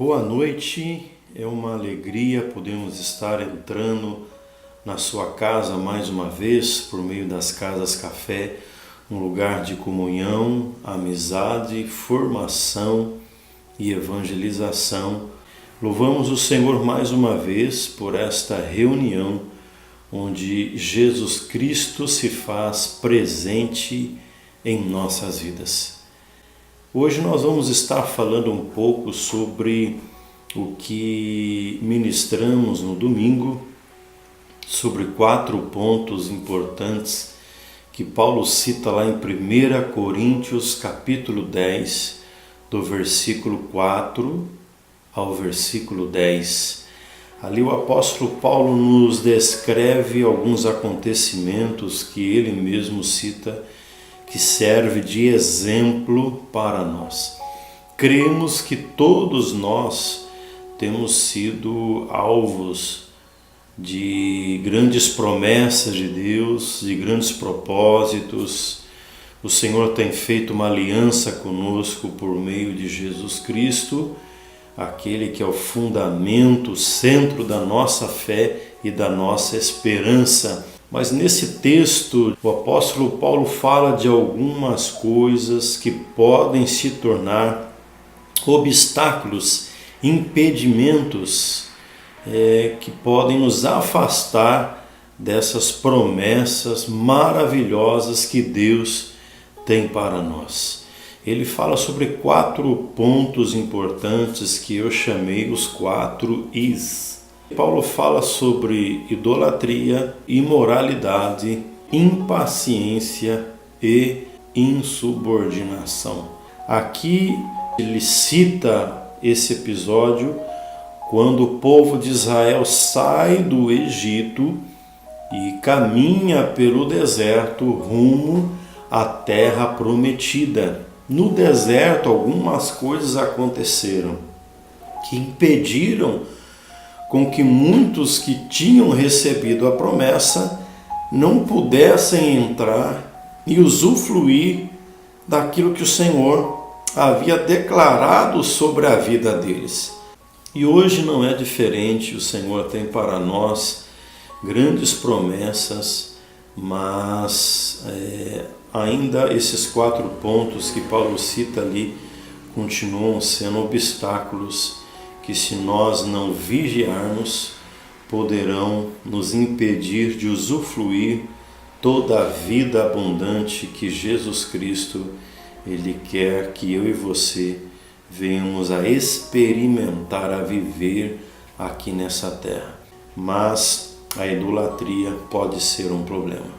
Boa noite, é uma alegria podermos estar entrando na sua casa mais uma vez por meio das Casas Café, um lugar de comunhão, amizade, formação e evangelização. Louvamos o Senhor mais uma vez por esta reunião onde Jesus Cristo se faz presente em nossas vidas. Hoje nós vamos estar falando um pouco sobre o que ministramos no domingo, sobre 4 pontos importantes que Paulo cita lá em 1 Coríntios capítulo 10, do versículo 4 ao versículo 10. Ali o apóstolo Paulo nos descreve alguns acontecimentos que ele mesmo cita, que serve de exemplo para nós. Cremos que todos nós temos sido alvos de grandes promessas de Deus, de grandes propósitos. O Senhor tem feito uma aliança conosco por meio de Jesus Cristo, aquele que é o fundamento, o centro da nossa fé e da nossa esperança. Mas nesse texto, o apóstolo Paulo fala de algumas coisas que podem se tornar obstáculos, impedimentos, que podem nos afastar dessas promessas maravilhosas que Deus tem para nós. Ele fala sobre 4 pontos importantes que eu chamei os 4 Is. Paulo fala sobre idolatria, imoralidade, impaciência e insubordinação. Aqui ele cita esse episódio quando o povo de Israel sai do Egito e caminha pelo deserto rumo à terra prometida. No deserto, algumas coisas aconteceram que impediram com que muitos que tinham recebido a promessa não pudessem entrar e usufruir daquilo que o Senhor havia declarado sobre a vida deles. E hoje não é diferente, o Senhor tem para nós grandes promessas, mas ainda esses 4 pontos que Paulo cita ali continuam sendo obstáculos que, se nós não vigiarmos, poderão nos impedir de usufruir toda a vida abundante que Jesus Cristo Ele quer que eu e você venhamos a experimentar, a viver aqui nessa terra. Mas a idolatria pode ser um problema.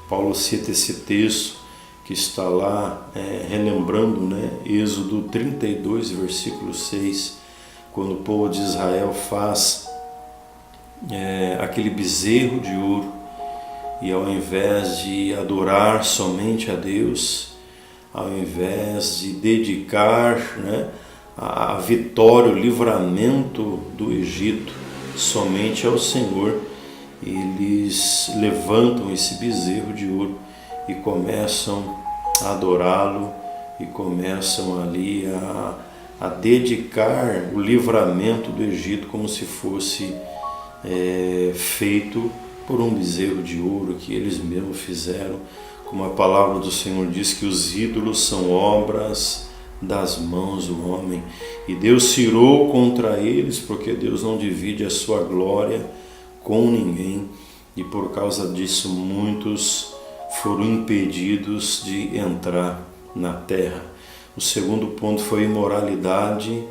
Paulo cita esse texto que está lá, relembrando, Êxodo 32, versículo 6, quando o povo de Israel faz aquele bezerro de ouro e, ao invés de adorar somente a Deus, ao invés de dedicar a vitória, o livramento do Egito somente ao Senhor, eles levantam esse bezerro de ouro e começam a adorá-lo e começam ali a dedicar o livramento do Egito como se fosse feito por um bezerro de ouro que eles mesmos fizeram. Como a palavra do Senhor diz, que os ídolos são obras das mãos do homem. E Deus se irou contra eles, porque Deus não divide a sua glória com ninguém. E por causa disso muitos foram impedidos de entrar na terra. O segundo ponto foi imoralidade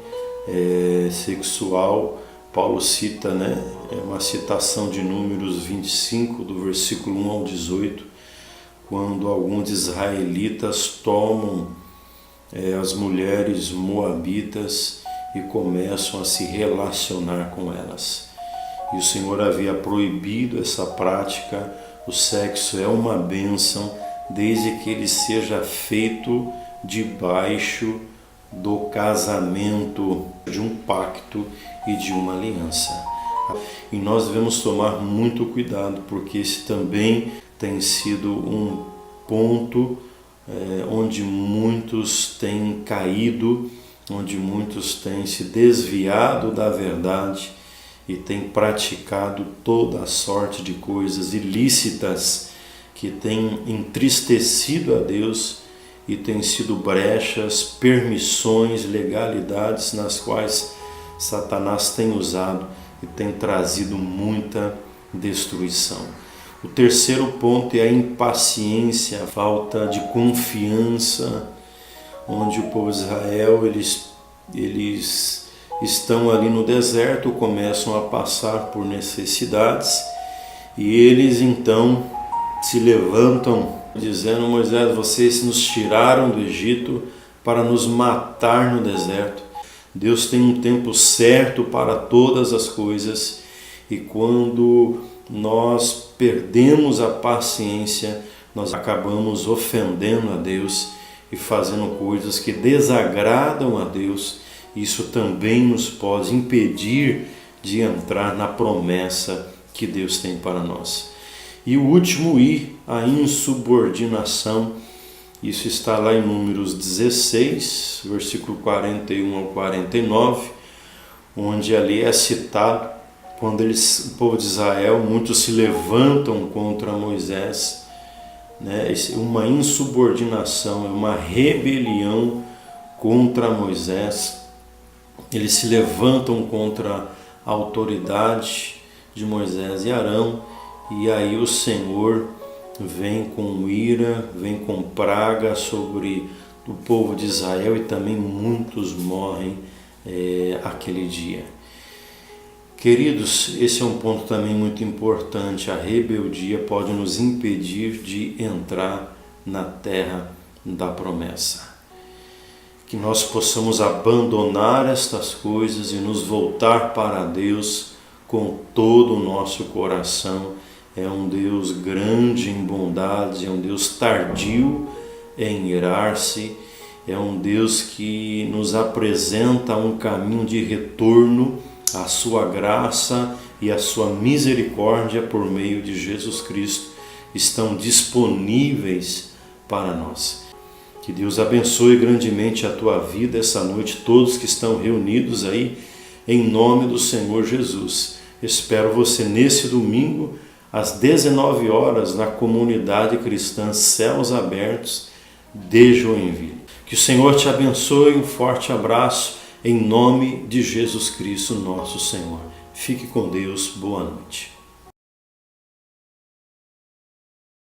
sexual. Paulo cita, uma citação de Números 25, do versículo 1 ao 18, quando alguns israelitas tomam as mulheres moabitas e começam a se relacionar com elas. E o Senhor havia proibido essa prática. O sexo é uma bênção, desde que ele seja feito debaixo do casamento, de um pacto e de uma aliança. E nós devemos tomar muito cuidado, porque esse também tem sido um ponto onde muitos têm caído onde muitos têm se desviado da verdade e têm praticado toda a sorte de coisas ilícitas que têm entristecido a Deus e têm sido brechas, permissões, legalidades nas quais Satanás tem usado e tem trazido muita destruição. O terceiro ponto é a impaciência, a falta de confiança, onde o povo de Israel, eles estão ali no deserto, começam a passar por necessidades e eles então se levantam dizendo: Moisés, vocês nos tiraram do Egito para nos matar no deserto. Deus tem um tempo certo para todas as coisas e quando nós perdemos a paciência, nós acabamos ofendendo a Deus e fazendo coisas que desagradam a Deus. Isso também nos pode impedir de entrar na promessa que Deus tem para nós. E o último I, a insubordinação. Isso está lá em Números 16, versículo 41 ao 49, onde ali é citado quando o povo de Israel, muitos se levantam contra Moisés, né? Uma insubordinação, uma rebelião contra Moisés. Eles se levantam contra a autoridade de Moisés e Arão, e aí o Senhor vem com ira, vem com praga sobre o povo de Israel e também muitos morrem aquele dia. Queridos, esse é um ponto também muito importante. A rebeldia pode nos impedir de entrar na terra da promessa. Que nós possamos abandonar estas coisas e nos voltar para Deus com todo o nosso coração. É um Deus grande em bondade, é um Deus tardio em irar-se, é um Deus que nos apresenta um caminho de retorno à sua graça e à sua misericórdia por meio de Jesus Cristo estão disponíveis para nós. Que Deus abençoe grandemente a tua vida essa noite, todos que estão reunidos aí, em nome do Senhor Jesus. Espero você nesse domingo, às 19 horas, na comunidade cristã Céus Abertos de Joinville. Que o Senhor te abençoe, um forte abraço, em nome de Jesus Cristo, nosso Senhor. Fique com Deus, boa noite.